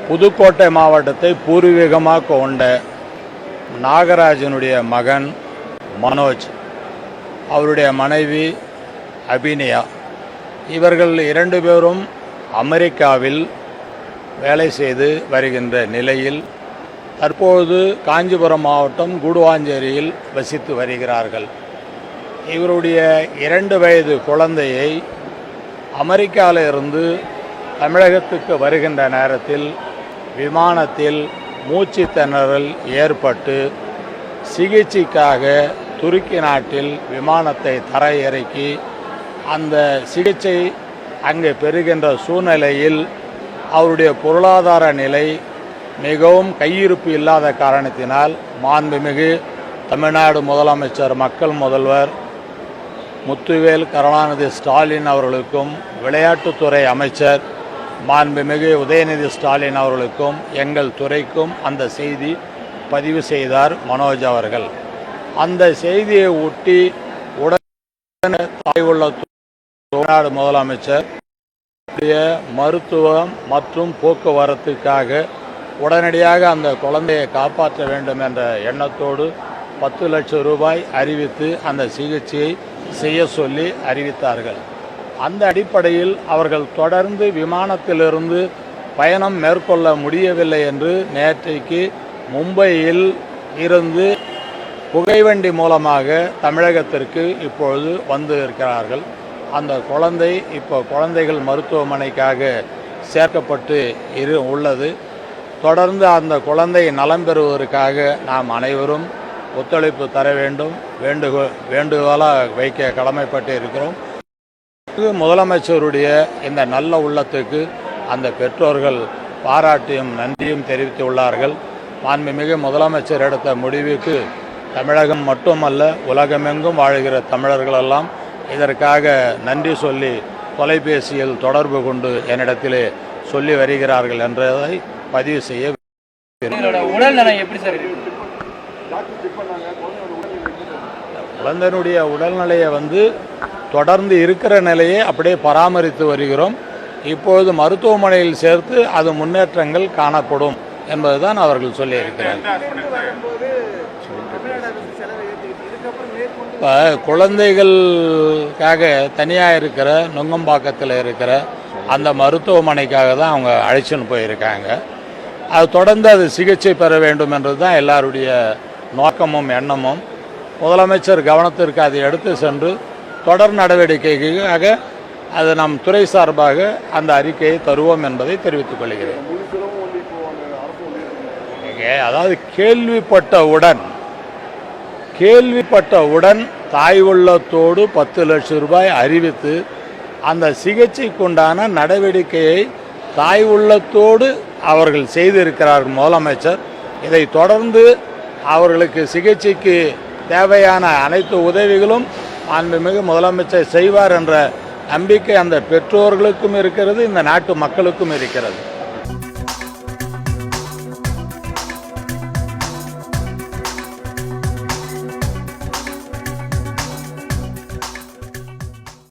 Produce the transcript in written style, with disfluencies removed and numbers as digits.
புதுக்கோட்டை மாவட்டத்தை பூர்வீகமாக கொண்ட நாகராஜனுடைய மகன் மனோஜ், அவருடைய மனைவி அபிநயா, இவர்கள் 2 பேரும் அமெரிக்காவில் வேலை செய்து வருகின்ற நிலையில் தற்போது காஞ்சிபுரம் மாவட்டம் கூடுவாஞ்சேரியில் வசித்து வருகிறார்கள். இவருடைய 2 வயது குழந்தையை அமெரிக்காவில் இருந்து தமிழகத்துக்கு வருகின்ற நேரத்தில் விமானத்தில் மூச்சு திணறல் ஏற்பட்டு சிகிச்சைக்காக துருக்கி நாட்டில் விமானத்தை தரையிறக்கி அந்த சிகிச்சை அங்கே பெறுகின்ற சூழ்நிலையில் அவருடைய பொருளாதார நிலை மிகவும் கையிருப்பு இல்லாத காரணத்தினால் மாண்புமிகு தமிழ்நாடு முதலமைச்சர் மக்கள் முதல்வர் முத்துவேல் கருணாநிதி ஸ்டாலின் அவர்களுக்கும் விளையாட்டுத்துறை அமைச்சர் மாண்புமிகு உதயநிதி ஸ்டாலின் அவர்களுக்கும் எங்கள் துறைக்கும் அந்த செய்தி பதிவு செய்தார் மனோஜ் அவர்கள். அந்த செய்தியை ஒட்டி உடனே தாய்வுள்ள தமிழ்நாடு முதலமைச்சர் மருத்துவம் மற்றும் போக்குவரத்துக்காக உடனடியாக அந்த குழந்தையை காப்பாற்ற வேண்டும் என்ற எண்ணத்தோடு 10 லட்சம் ரூபாய் அறிவித்து அந்த சிகிச்சையை செய்ய சொல்லி அறிவித்தார்கள். அந்த அடிப்படையில் அவர்கள் தொடர்ந்து விமானத்திலிருந்து பயணம் மேற்கொள்ள முடியவில்லை என்று நேற்றைக்கு மும்பையில் இருந்து புகைவண்டி மூலமாக தமிழகத்திற்கு இப்பொழுது வந்து இருக்கிறார்கள். அந்த குழந்தை இப்போ குழந்தைகள் மருத்துவமனைக்காக சேர்க்கப்பட்டு உள்ளது. தொடர்ந்து அந்த குழந்தை நலம் பெறுவதற்காக நாம் அனைவரும் ஒத்துழைப்பு தர வேண்டும் வேண்டுகோளாக வைக்க கடமைப்பட்டு இருக்கிறோம். முதலமைச்சருடைய இந்த நல்ல உள்ளத்துக்கு அந்த பெற்றோர்கள் பாராட்டியும் நன்றியும் தெரிவித்துள்ளார்கள். மாண்புமிகு முதலமைச்சர் எடுத்த முடிவுக்கு தமிழகம் மட்டுமல்ல உலகமெங்கும் வாழ்கிற தமிழர்களெல்லாம் இதற்காக நன்றி சொல்லி தொலைபேசியில் தொடர்பு கொண்டு என்னிடத்திலே சொல்லி வருகிறார்கள் என்றதை பதிவு செய்ய. குழந்தையினுடைய உடல்நிலையை தொடர்ந்து இருக்கிற நிலையை அப்படியே பராமரித்து வருகிறோம். இப்பொழுது மருத்துவமனையில் சேர்த்து அது முன்னேற்றங்கள் காணப்படும் என்பதுதான் அவர்கள் சொல்லியிருக்கிறார்கள். இப்போ குழந்தைகளுக்காக தனியாக இருக்கிற நுங்கம்பாக்கத்தில் இருக்கிற அந்த மருத்துவமனைக்காக தான் அவங்க அழைச்சின்னு போயிருக்காங்க. அது தொடர்ந்து அது சிகிச்சை பெற வேண்டும் என்றது தான் எல்லாருடைய நோக்கமும் எண்ணமும். முதலமைச்சர் கவனத்திற்கு அதை எடுத்து சென்று தொடர் நடவடிக்கைக்காக அது நம் துறை சார்பாக அந்த அறிக்கையை தருவோம் என்பதை தெரிவித்துக் கொள்கிறேன். அதாவது கேள்விப்பட்டவுடன் தாய் உள்ளத்தோடு 10 லட்சம் ரூபாய் அறிவித்து அந்த சிகிச்சைக்குண்டான நடவடிக்கையை தாய் உள்ளத்தோடு அவர்கள் செய்திருக்கிறார்கள் முதலமைச்சர். இதை தொடர்ந்து அவர்களுக்கு சிகிச்சைக்கு தேவையான அனைத்து உதவிகளும் மாண்புமிகு முதலமைச்சர் செய்வார் என்ற நம்பிக்கை அந்த பெற்றோர்களுக்கும் இருக்கிறது, இந்த நாட்டு மக்களுக்கும் இருக்கிறது.